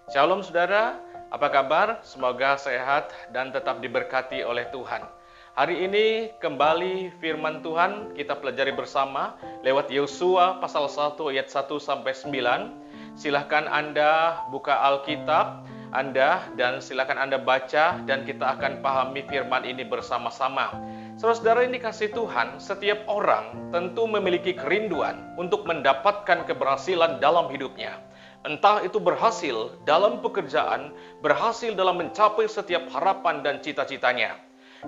Shalom saudara, apa kabar? Semoga sehat dan tetap diberkati oleh Tuhan. Hari ini kembali firman Tuhan kita pelajari bersama lewat Yosua pasal 1 ayat 1 sampai 9. Silahkan Anda buka Alkitab Anda dan silahkan Anda baca dan kita akan pahami firman ini bersama-sama. Saudara-saudara ini kasih Tuhan, setiap orang tentu memiliki kerinduan untuk mendapatkan keberhasilan dalam hidupnya. Entah itu berhasil dalam pekerjaan, berhasil dalam mencapai setiap harapan dan cita-citanya.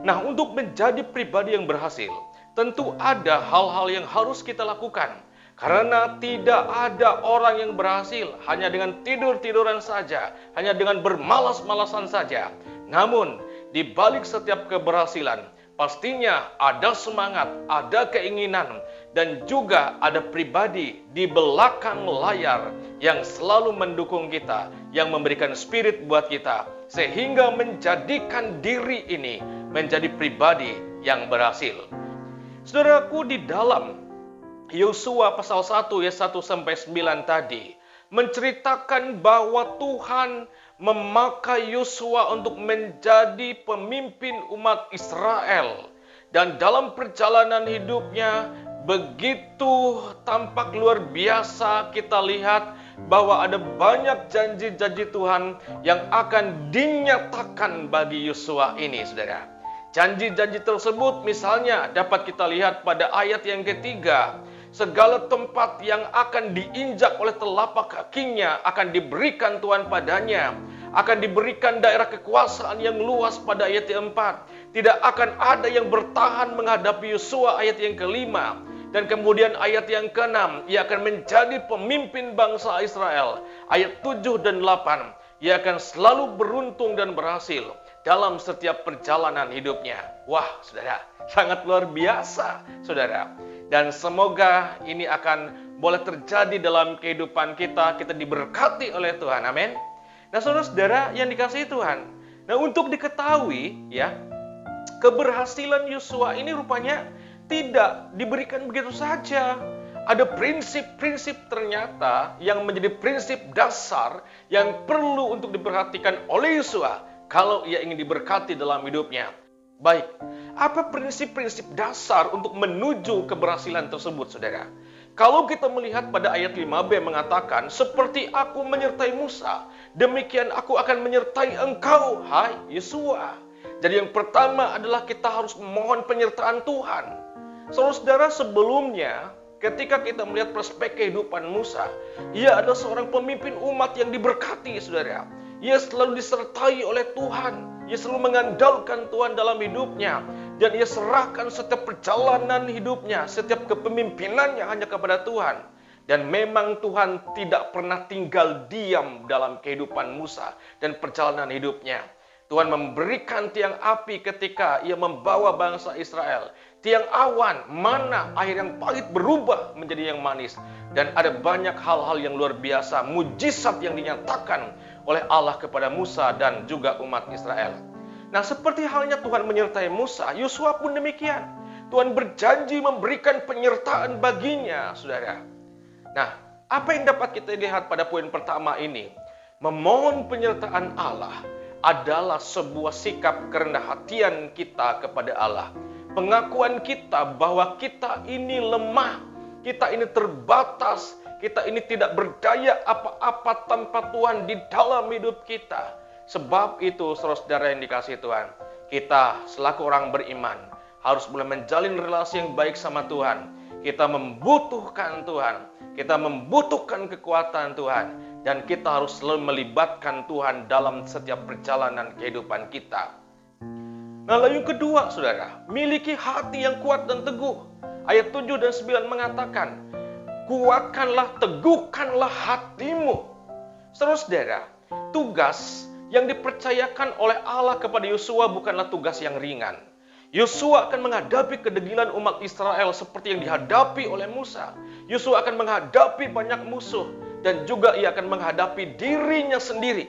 Nah, untuk menjadi pribadi yang berhasil, tentu ada hal-hal yang harus kita lakukan. Karena tidak ada orang yang berhasil hanya dengan tidur-tiduran saja, hanya dengan bermalas-malasan saja. Namun, di balik setiap keberhasilan, pastinya ada semangat, ada keinginan, dan juga ada pribadi di belakang layar yang selalu mendukung kita, yang memberikan spirit buat kita, sehingga menjadikan diri ini menjadi pribadi yang berhasil. Saudaraku, di dalam Yosua pasal 1 ayat 1 sampai 9 tadi menceritakan bahwa Tuhan memakai Yosua untuk menjadi pemimpin umat Israel. Dan dalam perjalanan hidupnya begitu tampak luar biasa, kita lihat bahwa ada banyak janji-janji Tuhan yang akan dinyatakan bagi Yosua ini, saudara. Janji-janji tersebut misalnya dapat kita lihat pada ayat yang ketiga. Segala tempat yang akan diinjak oleh telapak kakinya akan diberikan Tuhan padanya. Akan diberikan daerah kekuasaan yang luas pada ayat yang 4. Tidak akan ada yang bertahan menghadapi Yosua ayat yang kelima. Dan kemudian ayat yang ke-6, ia akan menjadi pemimpin bangsa Israel. Ayat 7 dan 8, ia akan selalu beruntung dan berhasil dalam setiap perjalanan hidupnya. Wah, saudara, sangat luar biasa, saudara. Dan semoga ini akan boleh terjadi dalam kehidupan kita. Kita diberkati oleh Tuhan, amin. Nah, saudara-saudara yang dikasihi Tuhan. Nah, untuk diketahui ya, keberhasilan Yosua ini rupanya tidak diberikan begitu saja. Ada prinsip-prinsip ternyata yang menjadi prinsip dasar yang perlu untuk diperhatikan oleh Yosua kalau ia ingin diberkati dalam hidupnya. Baik, apa prinsip-prinsip dasar untuk menuju keberhasilan tersebut, saudara? Kalau kita melihat pada ayat 5b mengatakan, seperti aku menyertai Musa, demikian aku akan menyertai engkau, hai Yosua. Jadi yang pertama adalah kita harus memohon penyertaan Tuhan. Saudara-saudara, sebelumnya ketika kita melihat perspektif kehidupan Musa, ia adalah seorang pemimpin umat yang diberkati, saudara. Ia selalu disertai oleh Tuhan. Ia selalu mengandalkan Tuhan dalam hidupnya. Dan ia serahkan setiap perjalanan hidupnya, setiap kepemimpinannya hanya kepada Tuhan. Dan memang Tuhan tidak pernah tinggal diam dalam kehidupan Musa dan perjalanan hidupnya. Tuhan memberikan tiang api ketika ia membawa bangsa Israel. Tiang awan, mana air yang pahit berubah menjadi yang manis. Dan ada banyak hal-hal yang luar biasa, mujizat yang dinyatakan oleh Allah kepada Musa dan juga umat Israel. Nah, seperti halnya Tuhan menyertai Musa, Yosua pun demikian. Tuhan berjanji memberikan penyertaan baginya, saudara. Nah, apa yang dapat kita lihat pada poin pertama ini? Memohon penyertaan Allah adalah sebuah sikap kerendah hatian kita kepada Allah. Pengakuan kita bahwa kita ini lemah, kita ini terbatas, kita ini tidak berdaya apa-apa tanpa Tuhan di dalam hidup kita. Sebab itu, saudara-saudara yang dikasihi Tuhan, kita selaku orang beriman harus mulai menjalin relasi yang baik sama Tuhan. Kita membutuhkan Tuhan, kita membutuhkan kekuatan Tuhan, dan kita harus selalu melibatkan Tuhan dalam setiap perjalanan kehidupan kita. Nah, lalu yang kedua, saudara, miliki hati yang kuat dan teguh. Ayat 7 dan 9 mengatakan, kuatkanlah, teguhkanlah hatimu. Saudara-saudara, tugas yang dipercayakan oleh Allah kepada Yosua bukanlah tugas yang ringan. Yosua akan menghadapi kedegilan umat Israel seperti yang dihadapi oleh Musa. Yosua akan menghadapi banyak musuh dan juga ia akan menghadapi dirinya sendiri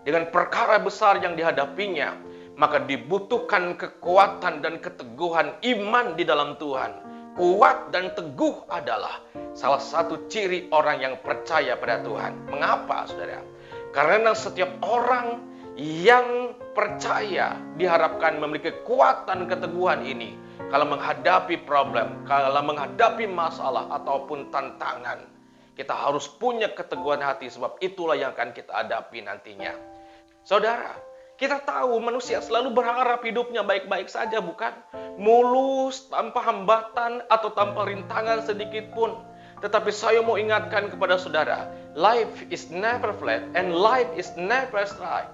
dengan perkara besar yang dihadapinya. Maka dibutuhkan kekuatan dan keteguhan iman di dalam Tuhan. Kuat dan teguh adalah salah satu ciri orang yang percaya pada Tuhan. Mengapa, saudara? Karena setiap orang yang percaya diharapkan memiliki kekuatan keteguhan ini kalau menghadapi problem, kalau menghadapi masalah ataupun tantangan. Kita harus punya keteguhan hati sebab itulah yang akan kita hadapi nantinya. Saudara, kita tahu manusia selalu berharap hidupnya baik-baik saja, bukan? Mulus, tanpa hambatan atau tanpa rintangan sedikit pun. Tetapi saya mau ingatkan kepada saudara, life is never flat and life is never straight.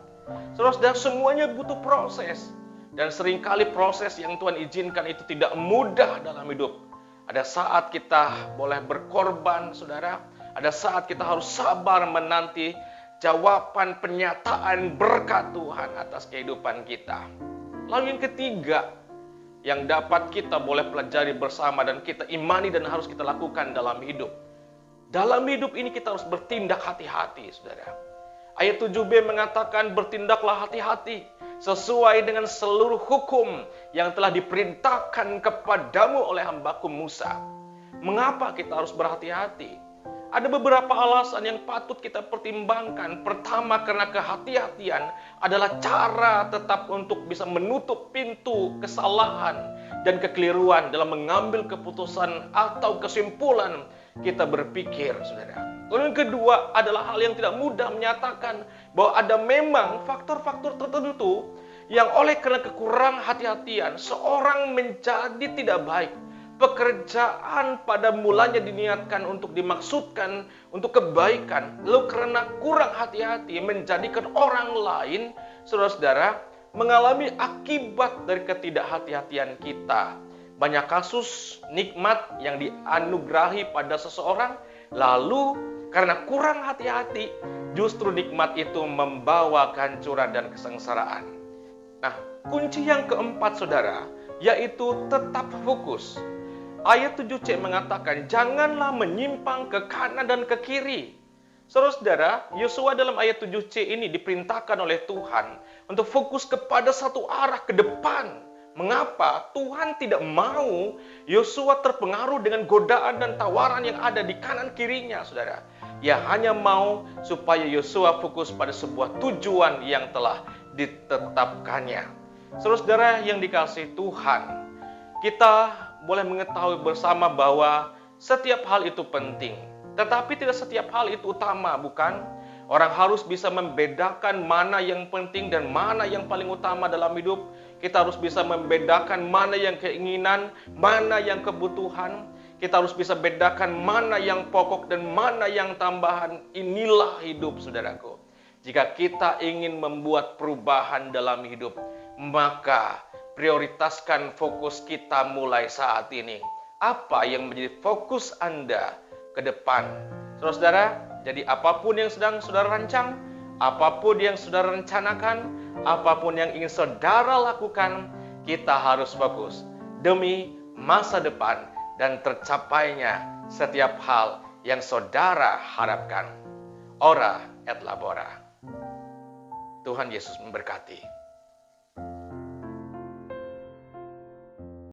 Saudara, semuanya butuh proses. Dan seringkali proses yang Tuhan izinkan itu tidak mudah dalam hidup. Ada saat kita boleh berkorban, saudara. Ada saat kita harus sabar menanti jawaban penyataan berkat Tuhan atas kehidupan kita. Lalu yang ketiga, yang dapat kita boleh pelajari bersama dan kita imani dan harus kita lakukan dalam hidup. Dalam hidup ini kita harus bertindak hati-hati, saudara. Ayat 7b mengatakan bertindaklah hati-hati sesuai dengan seluruh hukum yang telah diperintahkan kepadamu oleh hambaku Musa. Mengapa kita harus berhati-hati? Ada beberapa alasan yang patut kita pertimbangkan. Pertama, karena kehati-hatian adalah cara tetap untuk bisa menutup pintu kesalahan dan kekeliruan dalam mengambil keputusan atau kesimpulan kita berpikir, saudara. Lalu yang kedua adalah hal yang tidak mudah menyatakan bahwa ada memang faktor-faktor tertentu yang oleh karena kekurangan hati-hatian seorang menjadi tidak baik. Pekerjaan pada mulanya diniatkan untuk dimaksudkan untuk kebaikan, lalu karena kurang hati-hati menjadikan orang lain, saudara-saudara, mengalami akibat dari ketidakhati-hatian kita. Banyak kasus nikmat yang dianugerahi pada seseorang, lalu karena kurang hati-hati, justru nikmat itu membawa kehancuran dan kesengsaraan. Nah, kunci yang keempat, saudara, yaitu tetap fokus. Ayat 7c mengatakan, janganlah menyimpang ke kanan dan ke kiri. Saudara-saudara, Yosua dalam ayat 7c ini diperintahkan oleh Tuhan untuk fokus kepada satu arah ke depan. Mengapa? Tuhan tidak mau Yosua terpengaruh dengan godaan dan tawaran yang ada di kanan kirinya, saudara. Ia hanya mau supaya Yosua fokus pada sebuah tujuan yang telah ditetapkannya. Saudara-saudara yang dikasihi Tuhan, kita boleh mengetahui bersama bahwa setiap hal itu penting. Tetapi tidak setiap hal itu utama, bukan? Orang harus bisa membedakan mana yang penting dan mana yang paling utama dalam hidup. Kita harus bisa membedakan mana yang keinginan, mana yang kebutuhan. Kita harus bisa bedakan mana yang pokok dan mana yang tambahan. Inilah hidup, saudaraku. Jika kita ingin membuat perubahan dalam hidup, maka prioritaskan fokus kita mulai saat ini. Apa yang menjadi fokus Anda ke depan? Saudara-saudara, jadi apapun yang sedang saudara rancang, apapun yang saudara rencanakan, apapun yang ingin saudara lakukan, kita harus fokus demi masa depan dan tercapainya setiap hal yang saudara harapkan. Ora et labora. Tuhan Yesus memberkati.